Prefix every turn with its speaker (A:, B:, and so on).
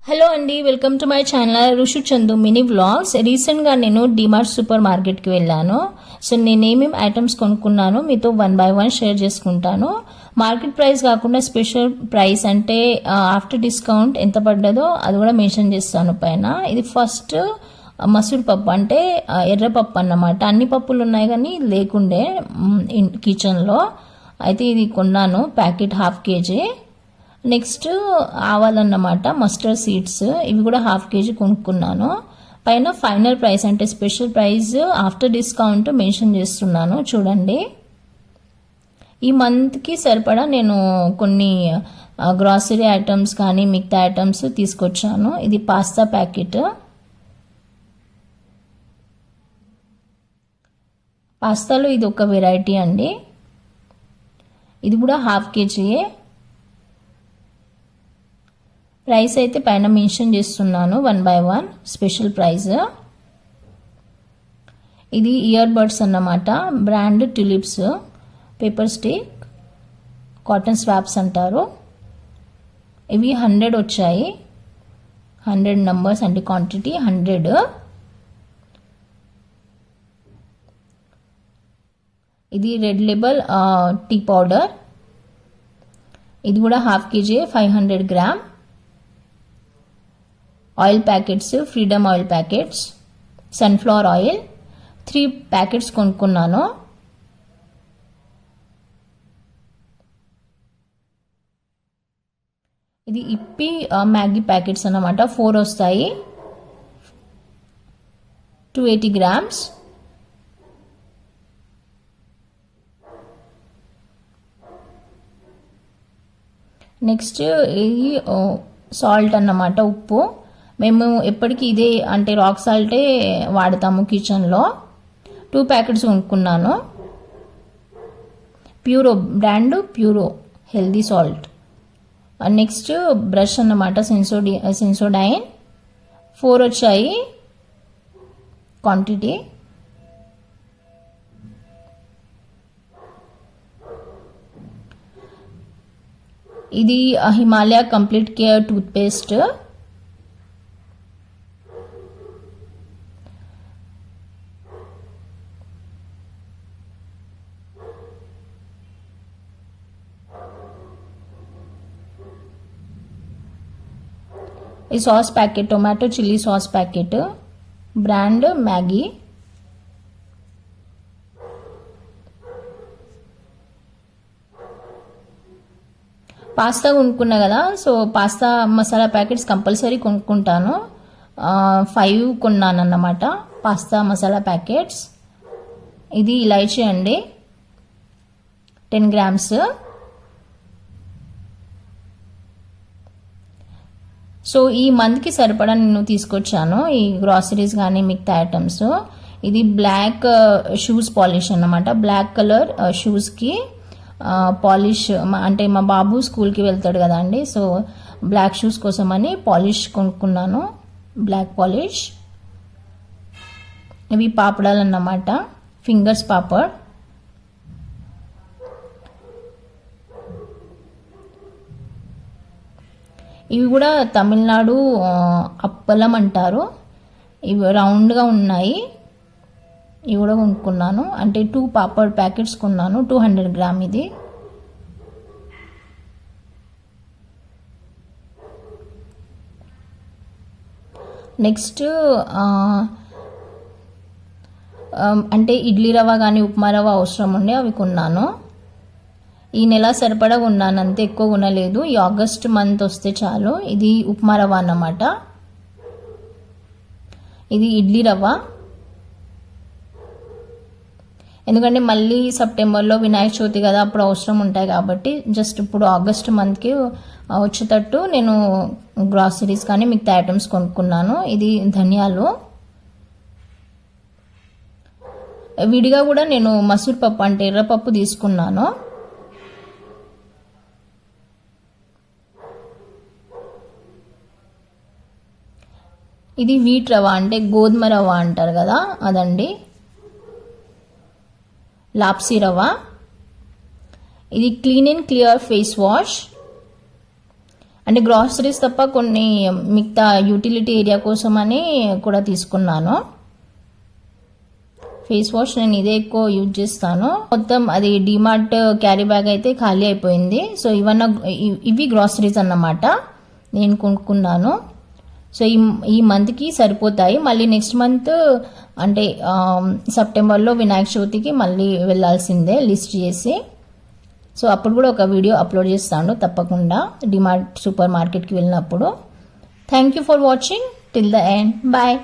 A: Hello అండి, welcome to my channel Rushu Chandu mini vlogs. రీసెంట్గా నేను డిమార్ట్ సూపర్ మార్కెట్కి వెళ్ళాను. సో నేనేమేమి ఐటమ్స్ కొనుక్కున్నాను మీతో 1 by 1 షేర్ చేసుకుంటాను. మార్కెట్ ప్రైస్ కాకుండా స్పెషల్ ప్రైస్ అంటే ఆఫ్టర్ డిస్కౌంట్ ఎంత పడ్డదో అది కూడా మెన్షన్ చేస్తాను పైన. ఇది ఫస్ట్ మసూర్ పప్పు అంటే ఎర్రపప్పు అన్నమాట. అన్ని పప్పులు ఉన్నాయి కానీ లేకుండే కిచెన్లో. అయితే ఇది కొన్నాను, ప్యాకెట్ 1/2 kg. నెక్స్ట్ ఆవాలన్నమాట, మస్టర్డ్ సీడ్స్, ఇవి కూడా 1/2 kg కొనుక్కున్నాను. పైన ఫైనల్ ప్రైస్ అంటే special price after discount mention చేస్తున్నాను చూడండి. ఈ మంత్కి సరిపడా నేను కొన్ని గ్రాసరీ ఐటమ్స్ కానీ మిగతా ఐటమ్స్ తీసుకొచ్చాను. ఇది పాస్తా ప్యాకెట్, పాస్తాలో ఇది ఒక వెరైటీ అండి. ఇది కూడా 1/2 kg. ప్రైస్ అయితే పైన మెన్షన్ చేస్తున్నాను 1 by 1 స్పెషల్ ప్రైస్. ఇది ఇయర్ బడ్స్ అన్నమాట, brand tulips, paper stick, cotton swaps అంటారు. ఇవి 100 వచ్చాయి, 100 నంబర్స్ అంటే క్వాంటిటీ 100. ఇది రెడ్ లేబుల్ టీ పౌడర్, ఇది కూడా 1/2 kg 500 gram. Oil packets, freedom oil packets, sunflower oil 3 packets కొనుక్కున్నాను. ఇది ఇప్పి మ్యాగీ ప్యాకెట్స్ అన్నమాట, 4 వస్తాయి, 280 గ్రామ్స్. నెక్స్ట్ ఇది సాల్ట్ అన్నమాట, ఉప్పు. మేము ఎప్పటికీ ఇదే అంటే రాక్ సాల్టే వాడతాము కిచెన్లో. 2 ప్యాకెట్స్ కొనుక్కున్నాను. Puro brand, Puro healthy salt. Next brush అన్నమాట, సెన్సోడైన్ 4 వచ్చాయి క్వాంటిటీ. ఇది హిమాలయ కంప్లీట్ కేర్ టూత్పేస్ట్. ఈ sauce packet, tomato chilli sauce packet, brand Maggi. Pasta కొనుక్కున్నా కదా, so pasta masala packets compulsory కొనుక్కుంటాను. 5 కొన్నాను అన్నమాట పాస్తా మసాలా ప్యాకెట్స్. ఇది ఇలాచీ అండి, 10 గ్రామ్స్. సో ఈ మంత్కి సరిపడా నేను తీసుకొచ్చాను ఈ గ్రాసరీస్ కానీ మిగతా ఐటమ్స్. ఇది బ్లాక్ షూస్ పాలిష్ అన్నమాట, బ్లాక్ కలర్ షూస్కి పాలిష్ అంటే మా బాబు స్కూల్కి వెళ్తాడు కదా అండి, సో బ్లాక్ షూస్ కోసం అని పాలిష్ కొనుక్కున్నాను, బ్లాక్ పాలిష్. ఇవి పాపడాలు అన్నమాట, ఫింగర్స్ పాపడ్. ఇవి కూడా తమిళనాడు అప్పలం అంటారు, ఇవి రౌండ్గా ఉన్నాయి. ఇవి కూడా కొనుక్కున్నాను, అంటే 2 పాపడ్ ప్యాకెట్స్ కొన్నాను, 200 గ్రామ్. ఇది నెక్స్ట్ అంటే ఇడ్లీ రవ్వ కానీ ఉప్మా రవ్వ అవసరం ఉండే అవి కొన్నాను. ఈ నెల సరిపడా కొన్నాను, అంతే, ఎక్కువ కొనలేదు. ఈ ఆగస్ట్ మంత్ వస్తే చాలు. ఇది ఉప్మా రవ్వ అన్నమాట, ఇది ఇడ్లీ రవ్వ. ఎందుకంటే మళ్ళీ సెప్టెంబర్లో వినాయక చవితి కదా, అప్పుడు అవసరం ఉంటాయి కాబట్టి జస్ట్ ఇప్పుడు ఆగస్ట్ మంత్కి వచ్చేటట్టు నేను గ్రాసరీస్ కానీ మిగతా ఐటమ్స్ కొనుక్కున్నాను. ఇది ధనియాలు. విడిగా కూడా నేను మసూర్ పప్పు అంటే ఎర్రపప్పు తీసుకున్నాను. ఇది వీట్ రవ్వ అంటే గోధుమ రవ్వ అంటారు కదా, అదండి. లాప్సీ రవ్వ. ఇది clean and clear face wash, అంటే గ్రాసరీస్ తప్ప కొన్ని మిగతా యూటిలిటీ ఏరియా కోసం అని కూడా తీసుకున్నాను. ఫేస్ వాష్ నేను ఇదే ఎక్కువ యూజ్ చేస్తాను. మొత్తం అది డిమార్ట్ క్యారీ బ్యాగ్ అయితే ఖాళీ అయిపోయింది. సో ఇవి గ్రాసరీస్ అన్నమాట నేను కొనుక్కున్నాను. సో ఈ మంత్కి సరిపోతాయి. మళ్ళీ నెక్స్ట్ మంత్ అంటే సెప్టెంబర్లో వినాయక చవితికి మళ్ళీ వెళ్ళాల్సిందే లిస్ట్ చేసి. సో అప్పుడు కూడా ఒక వీడియో అప్లోడ్ చేస్తాను తప్పకుండా డిమార్ట్ సూపర్ మార్కెట్కి వెళ్ళినప్పుడు. Thank you for watching till the end. Bye.